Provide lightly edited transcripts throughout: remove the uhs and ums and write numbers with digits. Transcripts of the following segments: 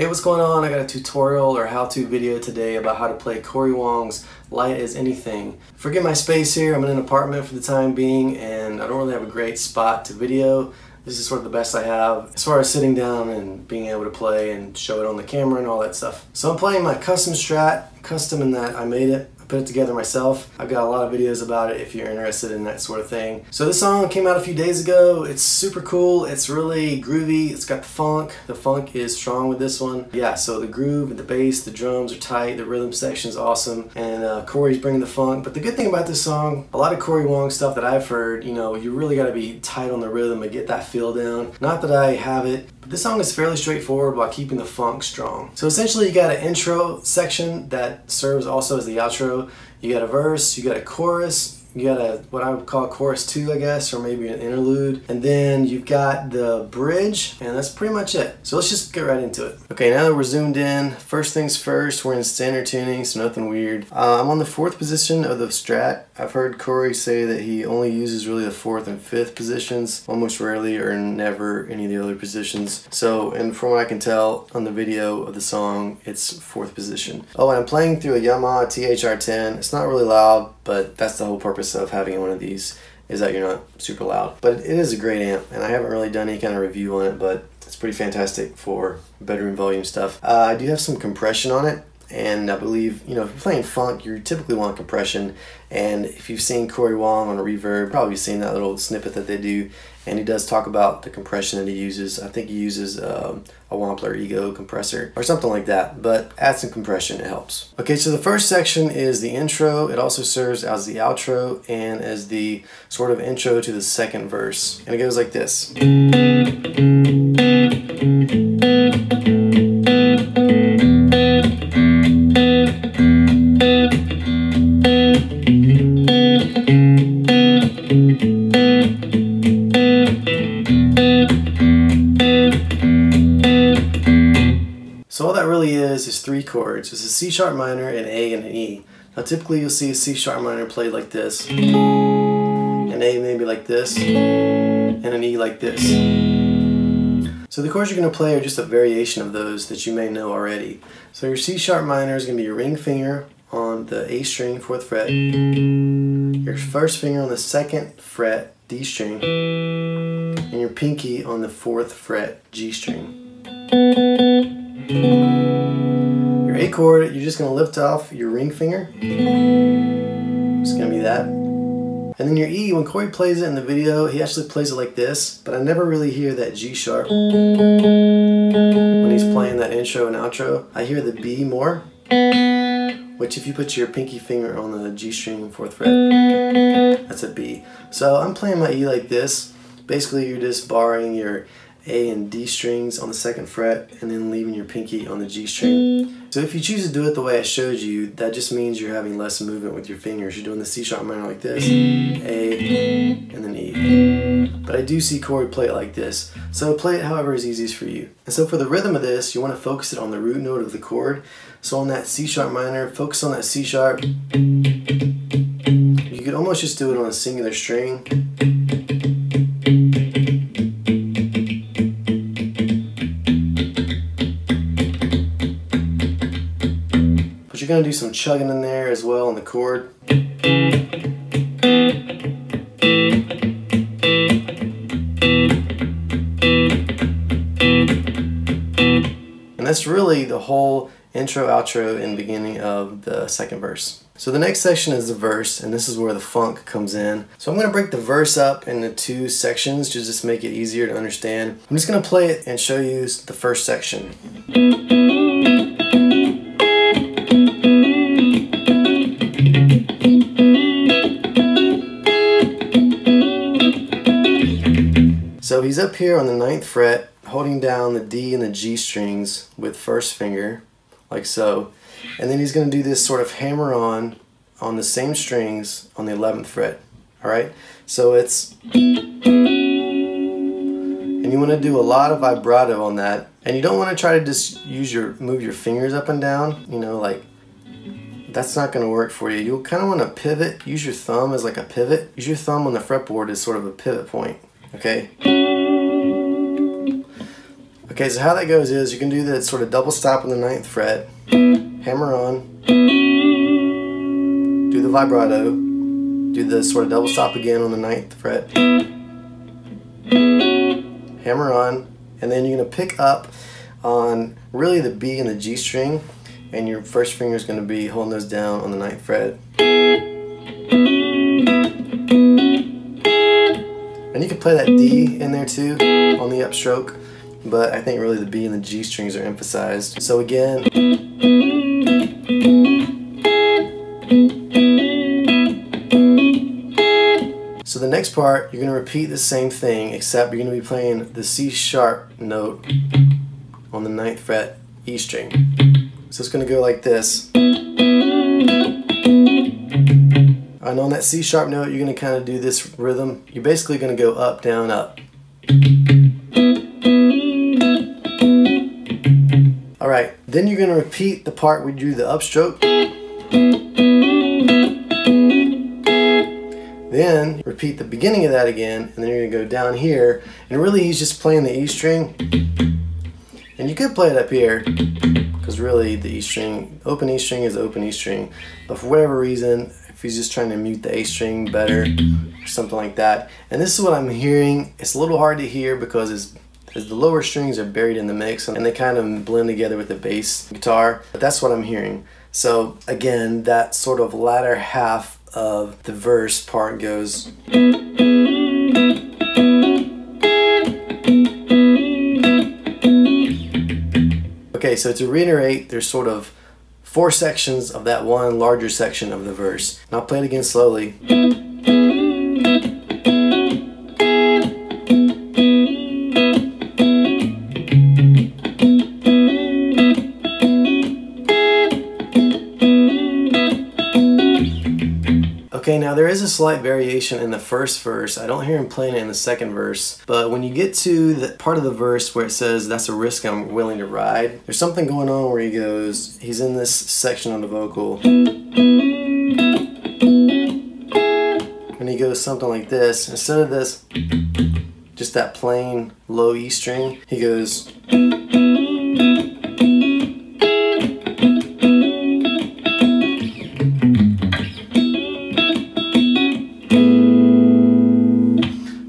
Hey, what's going on? I got a tutorial or how-to video today about how to play Cory Wong's Light as Anything. Forgive my space here, I'm in an apartment for the time being and I don't really have a great spot to video. This is sort of the best I have as far as sitting down and being able to play and show it on the camera and all that stuff. So I'm playing my custom strat, custom in that I made it. I put it together myself. I've got a lot of videos about it if you're interested in that sort of thing. So this song came out a few days ago. It's super cool. It's really groovy. It's got the funk. The funk is strong with this one. Yeah, so the groove, the bass, the drums are tight. The rhythm section is awesome. And Cory's bringing the funk. But the good thing about this song, a lot of Cory Wong stuff that I've heard, you know, you really got to be tight on the rhythm and get that feel down. Not that I have it, but this song is fairly straightforward while keeping the funk strong. So essentially you got an intro section that serves also as the outro. You got a verse, you got a chorus, you got a what I would call chorus 2, I guess, or maybe an interlude, and then you've got the bridge, and that's pretty much it. So let's just get right into it. Okay, now that we're zoomed in, first things first, we're in standard tuning, so nothing weird. I'm on the 4th position of the strat. I've heard Cory say that he only uses really the 4th and 5th positions, almost rarely or never any of the other positions. So, and from what I can tell on the video of the song, it's 4th position. Oh, and I'm playing through a Yamaha THR-10. It's not really loud, but that's the whole purpose of having one of these, is that you're not super loud. But it is a great amp, and I haven't really done any kind of review on it, but it's pretty fantastic for bedroom volume stuff. I do have some compression on it, and I believe, you know, if you're playing funk, you typically want compression, and if you've seen Cory Wong on a Reverb, probably seen that little snippet that they do, and he does talk about the compression that he uses. I think he uses a Wampler Ego compressor or something like that, but add some compression, it helps. Okay, so the first section is the intro. It also serves as the outro and as the sort of intro to the second verse, and it goes like this. So all that really is 3 chords. It's a C sharp minor, an A, and an E. Now typically you'll see a C sharp minor played like this, an A maybe like this, and an E like this. So the chords you're going to play are just a variation of those that you may know already. So your C sharp minor is going to be your ring finger on the A string, 4th fret, your first finger on the 2nd fret, D string, and your pinky on the 4th fret, G string. Your A chord, you're just going to lift off your ring finger. It's going to be that. And then your E, when Cory plays it in the video, he actually plays it like this, but I never really hear that G sharp when he's playing that intro and outro. I hear the B more, which if you put your pinky finger on the G string, 4th fret, that's a B. So I'm playing my E like this. Basically you're just borrowing your A and D strings on the 2nd fret and then leaving your pinky on the G string. So if you choose to do it the way I showed you, that just means you're having less movement with your fingers. You're doing the C sharp minor like this, A, and then E. But I do see Cory play it like this. So play it however is easiest for you. And so for the rhythm of this, you want to focus it on the root note of the chord. So on that C sharp minor, focus on that C sharp. You could almost just do it on a singular string. But you're going to do some chugging in there as well on the chord. And that's really the whole intro, outro, and beginning of the second verse. So the next section is the verse, and this is where the funk comes in. So I'm going to break the verse up into 2 sections to just make it easier to understand. I'm just going to play it and show you the first section. So he's up here on the 9th fret, holding down the D and the G strings with 1st finger, like so. And then he's going to do this sort of hammer on the same strings on the 11th fret. Alright? So it's... And you want to do a lot of vibrato on that. And you don't want to try to just move your fingers up and down, you know, like... That's not going to work for you. You'll kind of want to pivot, use your thumb as like a pivot. Use your thumb on the fretboard as sort of a pivot point. Okay? Okay, so how that goes is you can do the sort of double stop on the 9th fret, hammer on, do the vibrato, do the sort of double stop again on the 9th fret, hammer on, and then you're going to pick up on really the B and the G string, and your first finger is going to be holding those down on the 9th fret. And you can play that D in there too on the upstroke, but I think really the B and the G strings are emphasized. So again, so the next part you're going to repeat the same thing, except you're going to be playing the C sharp note on the 9th fret E string. So it's going to go like this. And on that C sharp note, you're going to kind of do this rhythm. You're basically going to go up, down, up. Alright, then you're going to repeat the part where you do the upstroke. Then repeat the beginning of that again, and then you're going to go down here. And really he's just playing the E string. And you could play it up here, because really the E string, open E string is open E string. But for whatever reason, if he's just trying to mute the A string better, or something like that. And this is what I'm hearing. It's a little hard to hear because as the lower strings are buried in the mix and they kind of blend together with the bass guitar, but that's what I'm hearing. So again, that sort of latter half of the verse part goes. Okay, so to reiterate, there's sort of 4 sections of that one larger section of the verse. And I'll play it again slowly. Okay, now there is a slight variation in the first verse. I don't hear him playing it in the second verse, but when you get to the part of the verse where it says, "That's a risk I'm willing to ride," there's something going on where he goes, he's in this section on the vocal, and he goes something like this. Instead of this, just that plain low E string, he goes,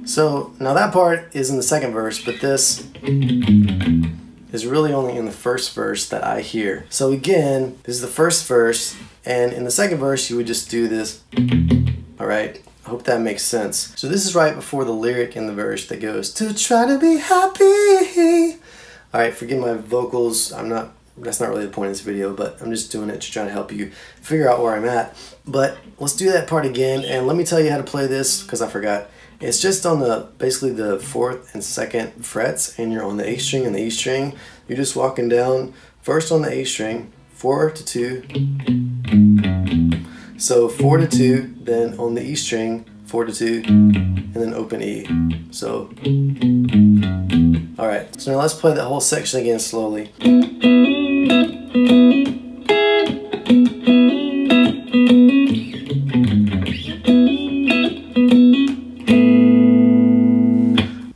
so now that part is in the second verse, but this is really only in the first verse that I hear. So again, this is the first verse, and in the second verse you would just do this. Alright, I hope that makes sense. So this is right before the lyric in the verse that goes, "To try to be happy." Alright, forgive my vocals, that's not really the point of this video, but I'm just doing it to try to help you figure out where I'm at. But let's do that part again, and let me tell you how to play this, because I forgot. It's just on basically the 4th and 2nd frets, and you're on the A string and the E string. You're just walking down first on the A string, 4 to 2. So 4 to 2, then on the E string, 4 to 2, and then open E. So, alright, so now let's play that whole section again slowly.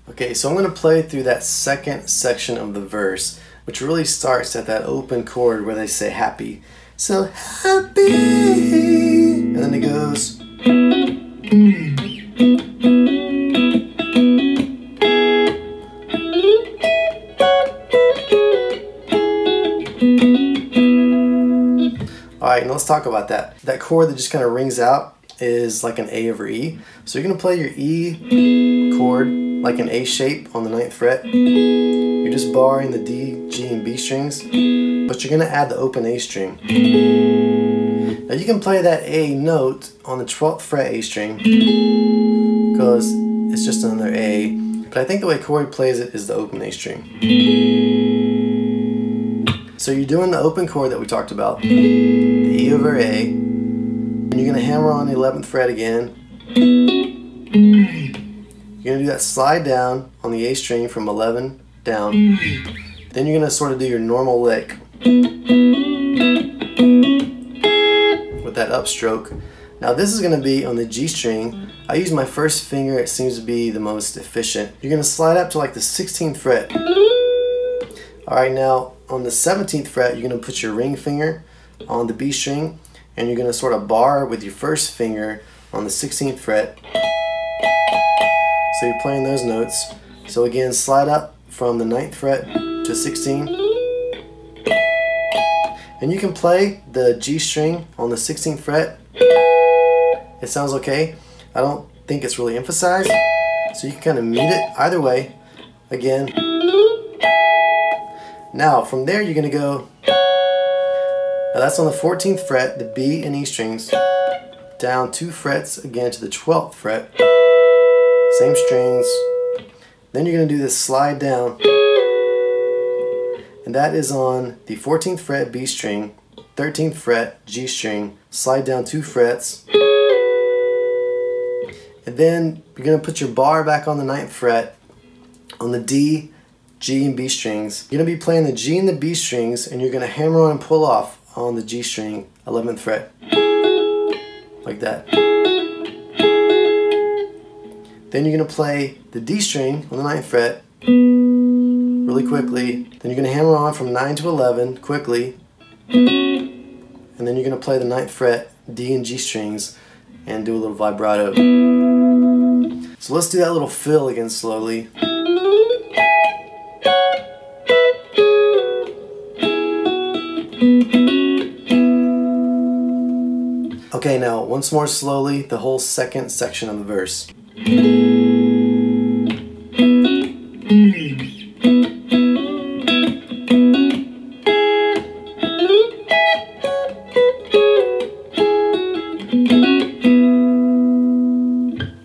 Okay, so I'm going to play through that second section of the verse, which really starts at that open chord where they say happy. So happy, and then it goes. Alright, now let's talk about that. That chord that just kind of rings out is like an A over E. So you're going to play your E chord like an A shape on the 9th fret. You're just barring the D, G, and B strings, but you're going to add the open A string. Now you can play that A note on the 12th fret A string because it's just another A, but I think the way Cory plays it is the open A string. So you're doing the open chord that we talked about, the E over A, and you're going to hammer on the 11th fret again. You're going to do that slide down on the A string from 11 down. Then you're going to sort of do your normal lick with that upstroke. Now this is going to be on the G string. I use my first finger, it seems to be the most efficient. You're going to slide up to like the 16th fret. Alright, now on the 17th fret, you're going to put your ring finger on the B string, and you're going to sort of bar with your first finger on the 16th fret. So you're playing those notes. So again, slide up from the 9th fret to 16. And you can play the G string on the 16th fret. It sounds okay. I don't think it's really emphasized, so you can kind of mute it either way. Again. Now from there you're going to go, now that's on the 14th fret, the B and E strings, down 2 frets again to the 12th fret, same strings. Then you're going to do this slide down, and that is on the 14th fret B string, 13th fret G string, slide down 2 frets, and then you're going to put your bar back on the 9th fret on the D, G, and B strings. You're going to be playing the G and the B strings, and you're going to hammer on and pull off on the G string, 11th fret, like that. Then you're going to play the D string on the 9th fret really quickly. Then you're going to hammer on from 9 to 11 quickly. And then you're going to play the 9th fret, D and G strings, and do a little vibrato. So let's do that little fill again slowly. Okay, now once more slowly, the whole second section of the verse.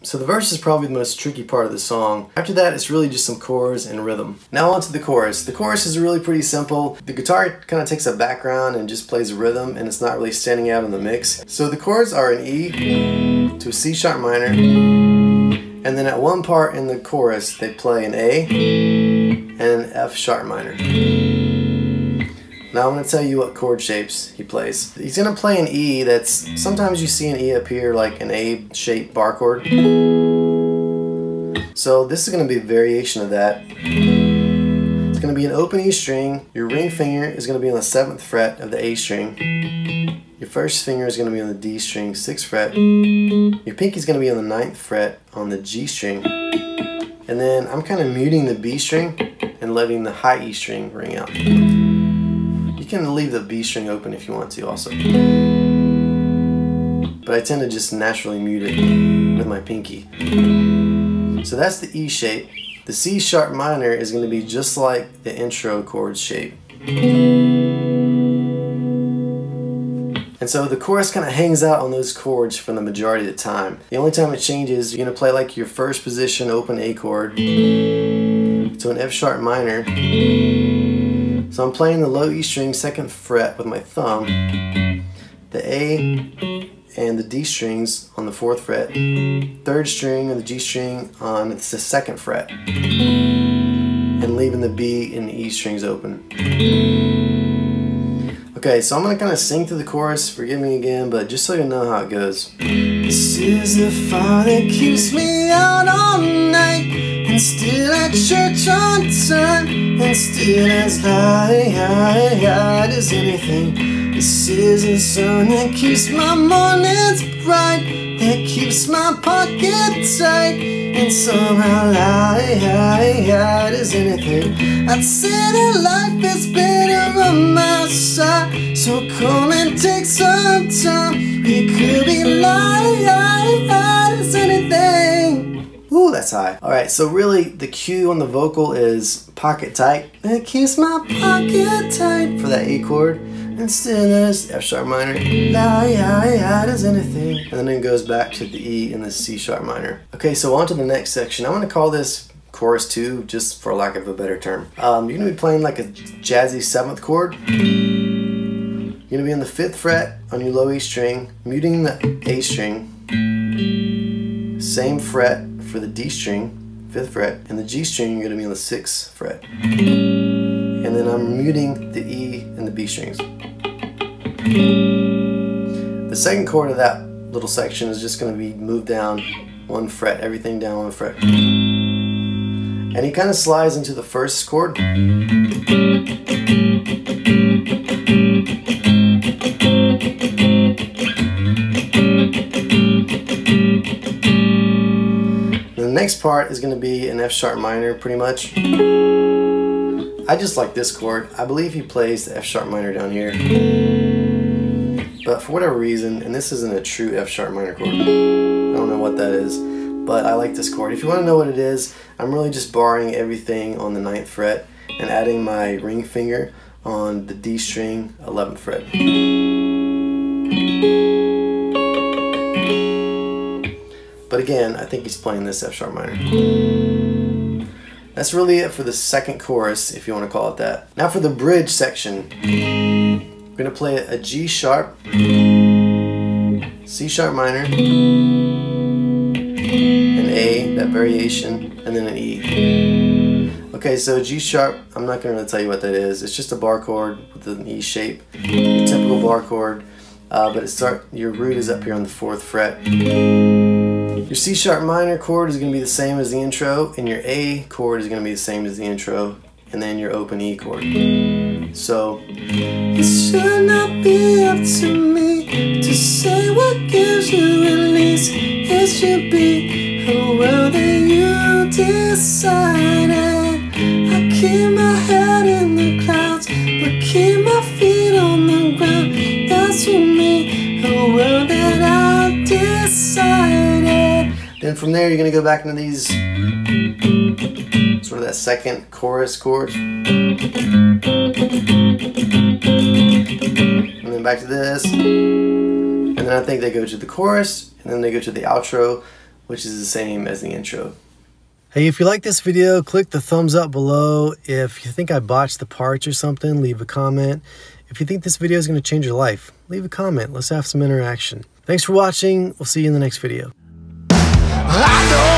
So the verse is probably the most tricky part of the song. After that, it's really just some chords and rhythm. Now on to the chorus. The chorus is really pretty simple. The guitar kind of takes a background and just plays rhythm, and it's not really standing out in the mix. So the chords are an E to a C sharp minor, and then at one part in the chorus, they play an A and an F sharp minor. Now I'm going to tell you what chord shapes he plays. He's going to play an E that's, sometimes you see an E appear like an A-shaped bar chord. So this is going to be a variation of that. It's going to be an open E string. Your ring finger is going to be on the 7th fret of the A string. Your first finger is going to be on the D string, 6th fret. Your pinky is going to be on the 9th fret on the G string. And then I'm kind of muting the B string and letting the high E string ring out. You can leave the B string open if you want to also. But I tend to just naturally mute it with my pinky. So that's the E shape. The C sharp minor is going to be just like the intro chord shape. And so the chorus kind of hangs out on those chords for the majority of the time. The only time it changes, you're going to play like your first position open A chord to an F sharp minor. So I'm playing the low E string 2nd fret with my thumb, the A and the D strings on the 4th fret, 3rd string and the G string on the 2nd fret, and leaving the B and the E strings open. Okay, so I'm going to kind of sing through the chorus, forgive me again, but just so you know how it goes. This is the fire that keeps me out all night, and still at church on time, and still as light as anything. This is the sun that keeps my mornings bright, that keeps my pocket tight, and somehow light as anything. I'd say that life is better on my side, so come and take some time. We could be light as anything. Ooh, that's high. Alright, so really the cue on the vocal is pocket tight. It keeps my pocket tight for that A chord. And still as F sharp minor, light as anything. And then it goes back to the E and the C sharp minor. Okay, so on to the next section. I'm going to call this chorus 2, just for lack of a better term. You're going to be playing like a jazzy 7th chord. You're going to be on the 5th fret on your low E string, muting the A string. Same fret for the D string, 5th fret, and the G string you're going to be on the 6th fret. And then I'm muting the E and the B strings. The second chord of that little section is just going to be moved down 1 fret, everything down 1 fret. And he kind of slides into the first chord. The next part is going to be an F sharp minor, pretty much. I just like this chord. I believe he plays the F sharp minor down here. But for whatever reason, and this isn't a true F sharp minor chord, I don't know what that is, but I like this chord. If you want to know what it is, I'm really just borrowing everything on the 9th fret and adding my ring finger on the D string 11th fret. But again, I think he's playing this F sharp minor. That's really it for the second chorus, if you want to call it that. Now for the bridge section, we're going to play a G sharp, C sharp minor, an A, that variation, and then an E. Okay, so G sharp, I'm not going to really tell you what that is. It's just a bar chord with an E shape, a typical bar chord, but your root is up here on the 4th fret. Your C sharp minor chord is going to be the same as the intro, and your A chord is going to be the same as the intro, and then your open E chord. So, it should not be up to me to say what gives you release. It should be a world that you decided. I keep my head in the clouds, but keep my feet on the ground. That's for me, a world that I decided. Then from there, you're going to go back into these, sort of that second chorus chords. And then back to this. And then I think they go to the chorus, and then they go to the outro, which is the same as the intro. Hey, if you like this video, click the thumbs up below. If you think I botched the parts or something, leave a comment. If you think this video is going to change your life, leave a comment. Let's have some interaction. Thanks for watching. We'll see you in the next video. I know